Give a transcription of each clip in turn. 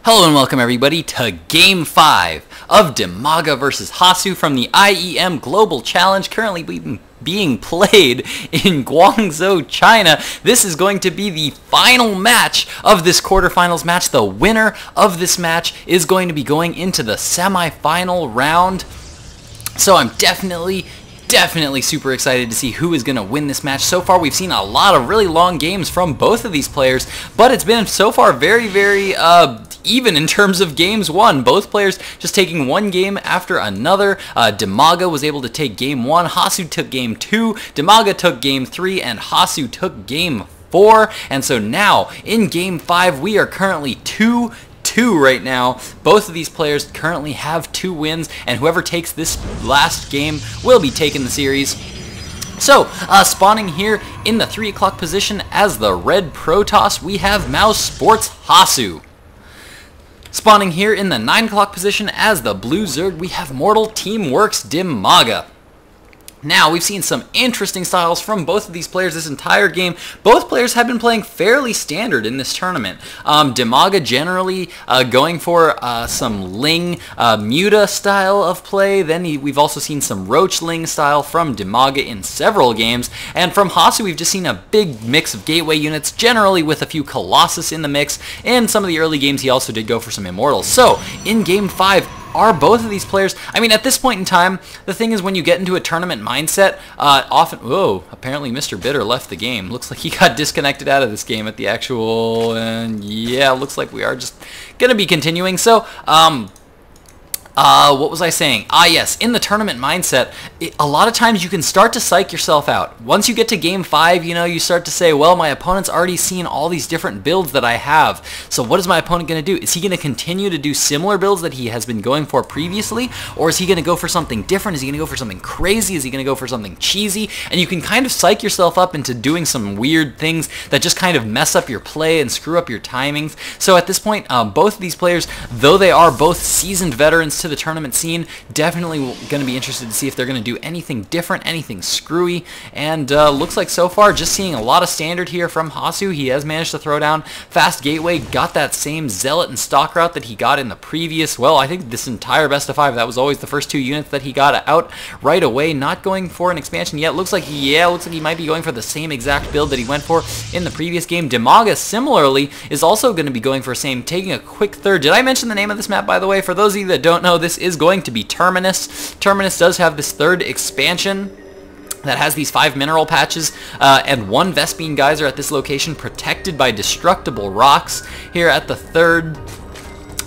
Hello and welcome everybody to Game 5 of mTwDIMAGA versus Hasu from the IEM Global Challenge, currently being played in Guangzhou, China. This is going to be the final match of this quarterfinals match. The winner of this match is going to be going into the semi-final round. So I'm definitely super excited to see who is going to win this match. So far we've seen a lot of really long games from both of these players, but it's been so far very even in terms of games won. Both players just taking one game after another. mTwDIMAGA was able to take game 1, Hasu took game 2, mTwDIMAGA took game 3, and Hasu took game 4. And so now in game 5 we are currently 2-2 right now. Both of these players currently have 2 wins, and whoever takes this last game will be taking the series. So, spawning here in the 3 o'clock position as the red Protoss, we have mouzHasu. Spawning here in the 9 o'clock position as the blue Zerg, we have Mortal Teamworks mTwDIMAGA. Now, we've seen some interesting styles from both of these players this entire game. Both players have been playing fairly standard in this tournament. mTwDIMAGA generally going for some Ling Muta style of play. Then we've also seen some Roach Ling style from mTwDIMAGA in several games. And from Hasu, we've just seen a big mix of gateway units, generally with a few Colossus in the mix. In some of the early games, he also did go for some Immortals. So, in Game 5, are both of these players, I mean, at this point in time, the thing is when you get into a tournament mindset, often, whoa, apparently Mr. Bitter left the game. Looks like he got disconnected out of this game at the actual, and yeah, looks like we are just going to be continuing. So, what was I saying? Yes, in the tournament mindset, a lot of times you can start to psych yourself out. Once you get to game 5, you know, you start to say, well, my opponent's already seen all these different builds that I have. So what is my opponent going to do? Is he going to continue to do similar builds that he has been going for previously? Or is he going to go for something different? Is he going to go for something crazy? Is he going to go for something cheesy? And you can kind of psych yourself up into doing some weird things that just kind of mess up your play and screw up your timings. So at this point, both of these players, though they are both seasoned veterans to the tournament scene, definitely going to be interested to see if they're going to do anything different, anything screwy. And looks like so far just seeing a lot of standard here from Hasu. He has managed to throw down fast gateway, got that same zealot and stalk route that he got in the previous, well, I think this entire best of 5, that was always the first 2 units that he got out right away. Not going for an expansion yet. Looks like he might be going for the same exact build that he went for in the previous game. mTwDIMAGA similarly is also going to be going for same, taking a quick third. Did I mention the name of this map, by the way? For those of you that don't know, this is going to be Terminus. Terminus does have this 3rd expansion that has these 5 mineral patches and 1 Vespene geyser at this location, protected by destructible rocks here at the 3rd.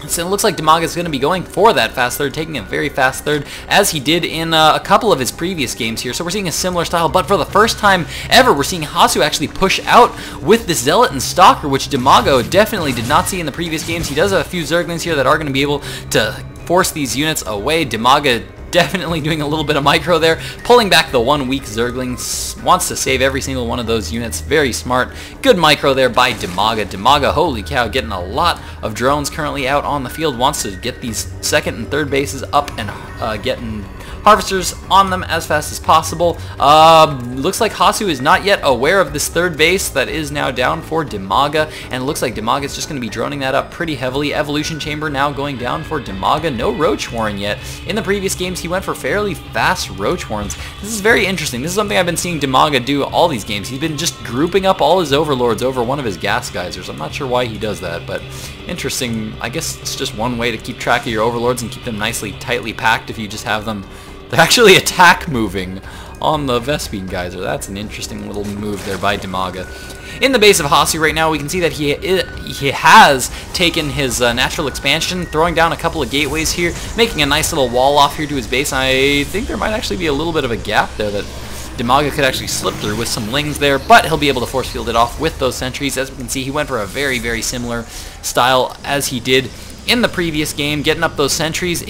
So it looks like mTwDIMAGA is going to be going for that fast third, taking a very fast third, as he did in a couple of his previous games here. So we're seeing a similar style, but for the first time ever, we're seeing Hasu actually push out with the Zealot and Stalker, which mTwDIMAGA definitely did not see in the previous games. He does have a few Zerglings here that are going to be able to force these units away. mTwDIMAGA definitely doing a little bit of micro there, pulling back the 1 weak Zergling, wants to save every single one of those units. Very smart. Good micro there by mTwDIMAGA. mTwDIMAGA, holy cow, getting a lot of drones currently out on the field, wants to get these 2nd and 3rd bases up and getting harvesters on them as fast as possible. Looks like Hasu is not yet aware of this 3rd base that is now down for mTwDIMAGA, and it looks like mTwDIMAGA is just going to be droning that up pretty heavily. Evolution Chamber now going down for mTwDIMAGA. No Roach Warren yet. In the previous games, he went for fairly fast Roach Warrens. This is very interesting. This is something I've been seeing mTwDIMAGA do all these games. He's been just grouping up all his overlords over one of his gas geysers. I'm not sure why he does that, but interesting. I guess it's just one way to keep track of your overlords and keep them nicely, tightly packed if you just have them. They're actually attack moving on the Vespene geyser. That's an interesting little move there by mTwDIMAGA. In the base of Hasu right now, we can see that he has taken his natural expansion, throwing down a couple of gateways here, making a nice little wall off here to his base. I think there might actually be a little bit of a gap there that mTwDIMAGA could actually slip through with some Lings there, but he'll be able to force field it off with those sentries. As we can see, he went for a very similar style as he did in the previous game, getting up those sentries,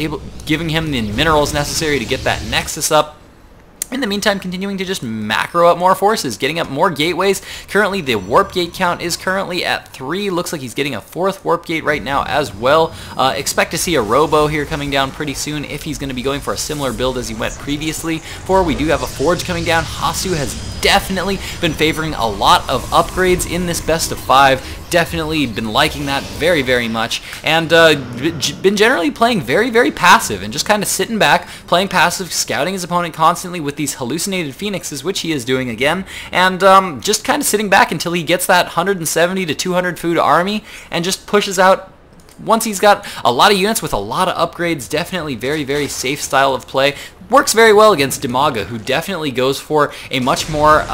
giving him the minerals necessary to get that Nexus up. In the meantime, continuing to just macro up more forces, getting up more gateways. Currently, the warp gate count is currently at 3. Looks like he's getting a 4th warp gate right now as well. Expect to see a Robo here coming down pretty soon if he's going to be going for a similar build as he went previously. We do have a Forge coming down. Hasu has definitely been favoring a lot of upgrades in this best of 5. definitely been liking that very, very much, and been generally playing very, very passive, and just kind of sitting back, playing passive, scouting his opponent constantly with these hallucinated phoenixes, which he is doing again, and just kind of sitting back until he gets that 170 to 200 food army, and just pushes out. Once he's got a lot of units with a lot of upgrades, definitely very, very safe style of play. Works very well against Dimaga, who definitely goes for a much more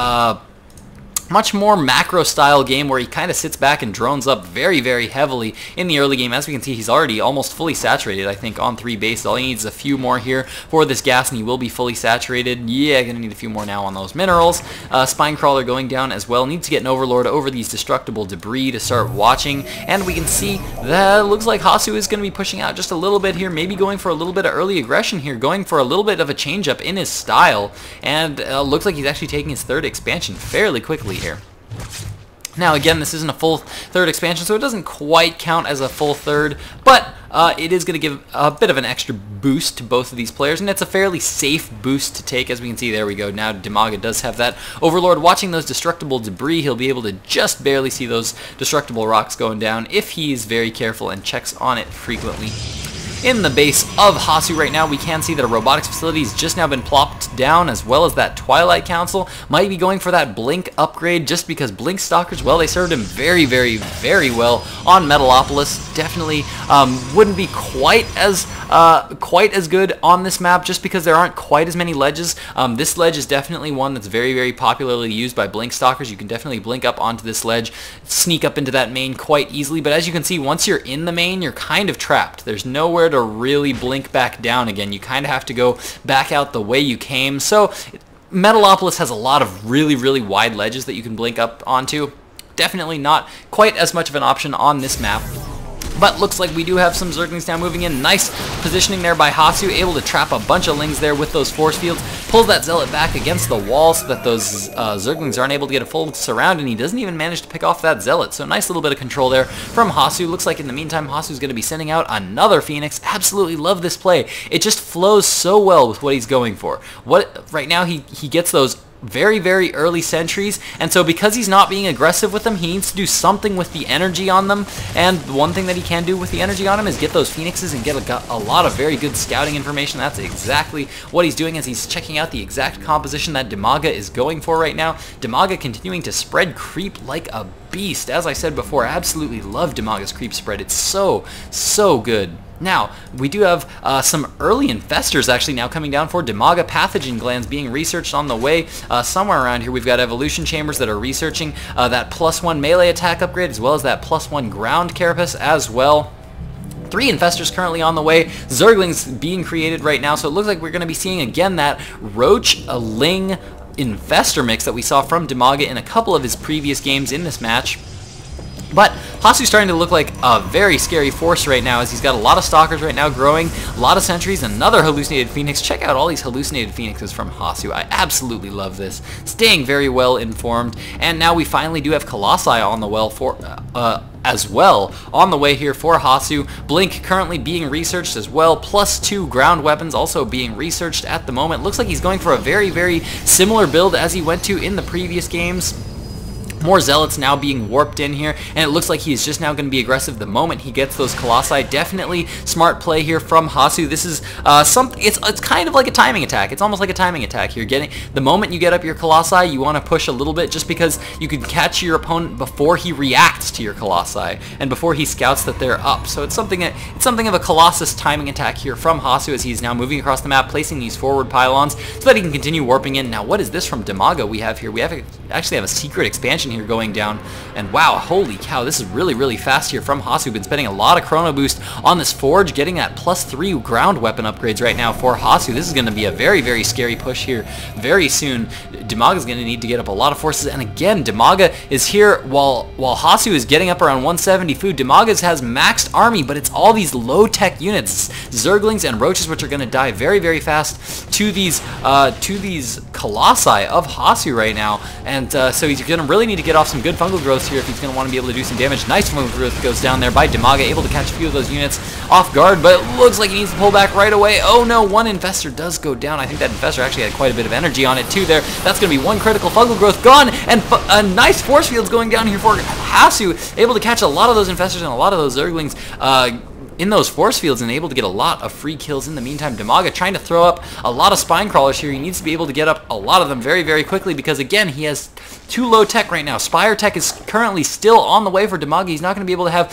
macro style game where he kind of sits back and drones up very, very heavily in the early game. As we can see, he's already almost fully saturated, I think, on 3 bases. All he needs is a few more here for this gas, and he will be fully saturated. Yeah, gonna need a few more now on those minerals. Spine Crawler going down as well. Needs to get an Overlord over these destructible debris to start watching, and we can see that it looks like Hasu is going to be pushing out just a little bit here, maybe going for a little bit of early aggression here, going for a little bit of a change up in his style, and looks like he's actually taking his 3rd expansion fairly quickly here. Now again, this isn't a full 3rd expansion, so it doesn't quite count as a full 3rd, but it is going to give a bit of an extra boost to both of these players, and it's a fairly safe boost to take. As we can see, there we go. Now Dimaga does have that Overlord watching those destructible debris. He'll be able to just barely see those destructible rocks going down if he's very careful and checks on it frequently. In the base of Hasu right now, we can see that a robotics facility has just now been plopped down, as well as that Twilight Council. Might be going for that Blink upgrade, just because Blink Stalkers, well, they served him very, very, very well on Metalopolis. Definitely wouldn't be quite as good on this map, just because there aren't quite as many ledges. This ledge is definitely one that's very, very popularly used by Blink Stalkers. You can definitely blink up onto this ledge, sneak up into that main quite easily, but as you can see, once you're in the main, you're kind of trapped. There's nowhere to really blink back down again. You kind of have to go back out the way you came. So Metalopolis has a lot of really, really wide ledges that you can blink up onto. Definitely not quite as much of an option on this map. But looks like we do have some Zerglings now moving in. Nice positioning there by Hasu, able to trap a bunch of Lings there with those force fields. Pulls that Zealot back against the wall so that those Zerglings aren't able to get a full surround, and he doesn't even manage to pick off that Zealot. So nice little bit of control there from Hasu. Looks like in the meantime Hasu's going to be sending out another Phoenix. Absolutely love this play. It just flows so well with what he's going for. Right now he gets those very, very early sentries, and so because he's not being aggressive with them, he needs to do something with the energy on them, and one thing that he can do with the energy on them is get those Phoenixes and get a lot of very good scouting information. That's exactly what he's doing, as he's checking out the exact composition that Dimaga is going for right now. Dimaga continuing to spread creep like a beast. As I said before, I absolutely love Dimaga's creep spread. It's so, so good. Now, we do have some early infestors actually now coming down for Dimaga. Pathogen glands being researched on the way. Somewhere around here we've got evolution chambers that are researching that +1 melee attack upgrade, as well as that +1 ground carapace as well. 3 infestors currently on the way. Zerglings being created right now, so it looks like we're going to be seeing again that Roach, Ling, infestor mix that we saw from Dimaga in a couple of his previous games in this match. But Hasu's starting to look like a very scary force right now, as he's got a lot of Stalkers right now growing, a lot of sentries, another hallucinated Phoenix. Check out all these hallucinated Phoenixes from Hasu. I absolutely love this. Staying very well informed, and now we finally do have Colossi on the well for as well on the way here for Hasu. Blink currently being researched as well, +2 ground weapons also being researched at the moment. Looks like he's going for a very, very similar build as he went to in the previous games. More Zealots now being warped in here, and it looks like he's just now going to be aggressive the moment he gets those Colossi. Definitely smart play here from Hasu. This is it's kind of like a timing attack. It's almost like a timing attack here. The moment you get up your Colossi, you want to push a little bit, just because you can catch your opponent before he reacts to your Colossi and before he scouts that they're up. So it's something of a Colossus timing attack here from Hasu, as he's now moving across the map, placing these forward pylons so that he can continue warping in. Now, what is this from Dimaga we have here? We actually have a secret expansion here going down, and wow, holy cow, this is really, really fast here from Hasu. Been spending a lot of chrono boost on this forge, getting that +3 ground weapon upgrades right now for Hasu. This is going to be a very, very scary push here very soon. Dimaga's going to need to get up a lot of forces, and again, Dimaga is here while Hasu is getting up around 170 food. Dimaga has maxed army, but it's all these low-tech units, Zerglings and Roaches, which are going to die very, very fast to these Colossi of Hasu right now, and so he's going to really need to to get off some good fungal growths here if he's going to want to be able to do some damage. Nice fungal growth goes down there by dIMAGA, able to catch a few of those units off guard, but it looks like he needs to pull back right away. Oh no, one infestor does go down. I think that infestor actually had quite a bit of energy on it too there. That's going to be one critical fungal growth gone, and a nice force field's going down here for Hasu, able to catch a lot of those infestors and a lot of those zerglings in those force fields and able to get a lot of free kills. In the meantime, dIMAGA trying to throw up a lot of spine crawlers here. He needs to be able to get up a lot of them very, very quickly because, again, he has too low tech right now. Spire tech is currently still on the way for dIMAGA. He's not going to be able to have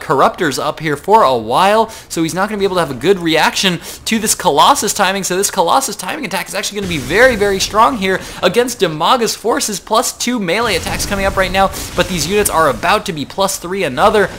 corruptors up here for a while, so he's not going to be able to have a good reaction to this Colossus timing. So this Colossus timing attack is actually going to be very, very strong here against dIMAGA's forces. +2 melee attacks coming up right now, but these units are about to be +3 another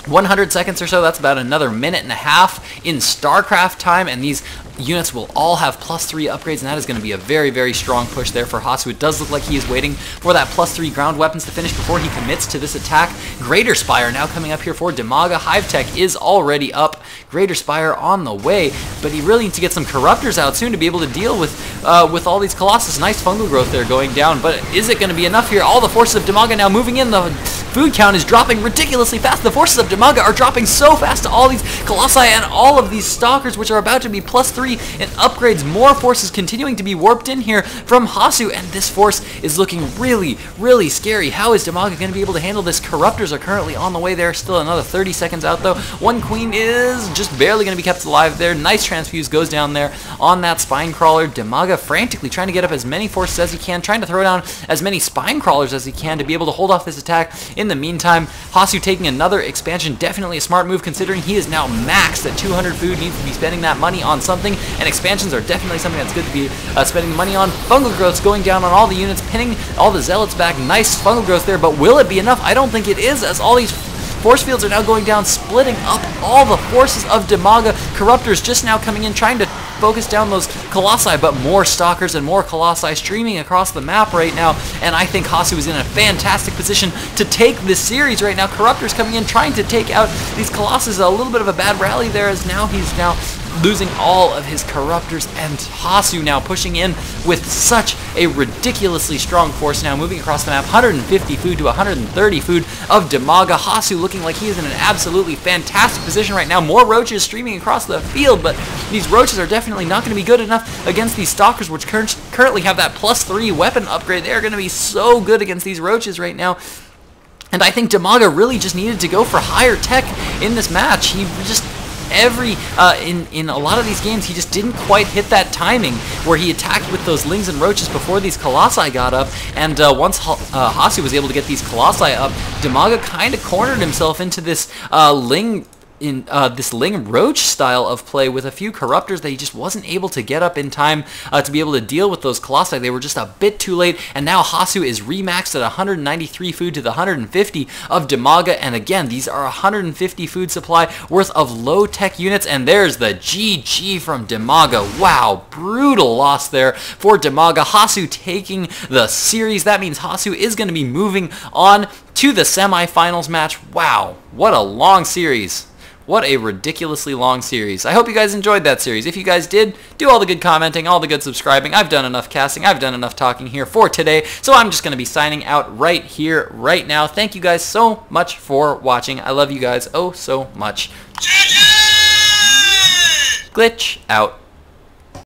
100 seconds or so. That's about another minute and a half in StarCraft time, and these units will all have +3 upgrades, and that is going to be a very, very strong push there for Hasu. It does look like he is waiting for that +3 ground weapons to finish before he commits to this attack. Greater Spire now coming up here for dIMAGA. Hive Tech is already up. Greater Spire on the way, but he really needs to get some Corruptors out soon to be able to deal with all these Colossus. Nice fungal growth there going down, but is it going to be enough here? All the forces of dIMAGA now moving in. The food count is dropping ridiculously fast. The forces of dIMAGA are dropping so fast to all these Colossi and all of these Stalkers, which are about to be +3 in upgrades. More forces continuing to be warped in here from Hasu, and this force is looking really, really scary. How is dIMAGA going to be able to handle this? Corruptors are currently on the way there. Still another 30 seconds out, though. One queen is just barely going to be kept alive there. Nice transfuse goes down there on that spine crawler. dIMAGA frantically trying to get up as many forces as he can, trying to throw down as many spine crawlers as he can to be able to hold off this attack. In the meantime, Hasu taking another expansion. Definitely a smart move considering he is now maxed at 200 food, needs to be spending that money on something, and expansions are definitely something that's good to be spending money on. Fungal growth's going down on all the units, pinning all the zealots back. Nice fungal growth there, but will it be enough? I don't think it is, as all these force fields are now going down, splitting up all the forces of dIMAGA. Corruptors just now coming in, trying to focus down those Colossi, but more Stalkers and more Colossi streaming across the map right now, and I think Hasu is in a fantastic position to take this series right now. Corruptors coming in, trying to take out these Colossus. A little bit of a bad rally there, as now he's losing all of his Corruptors, and Hasu now pushing in with such a ridiculously strong force now, moving across the map. 150 food to 130 food of dIMAGA. Hasu looking like he is in an absolutely fantastic position right now. More roaches streaming across the field, but these roaches are definitely not going to be good enough against these Stalkers, which currently have that +3 weapon upgrade. They're going to be so good against these roaches right now. And I think dIMAGA really just needed to go for higher tech in this match. He just in a lot of these games, he just didn't quite hit that timing where he attacked with those lings and roaches before these Colossi got up, and once Hasu was able to get these Colossi up, dIMAGA kind of cornered himself into this this Ling Roach style of play with a few Corruptors that he just wasn't able to get up in time to be able to deal with those Colossi. They were just a bit too late, and now Hasu is remaxed at 193 food to the 150 of dIMAGA, and again, these are 150 food supply worth of low-tech units, and there's the GG from dIMAGA. Wow, brutal loss there for dIMAGA. Hasu taking the series. That means Hasu is going to be moving on to the semifinals match. Wow, what a long series. What a ridiculously long series. I hope you guys enjoyed that series. If you guys did, do all the good commenting, all the good subscribing. I've done enough casting. I've done enough talking here for today. So I'm just going to be signing out right here, right now. Thank you guys so much for watching. I love you guys oh so much. Glitch out.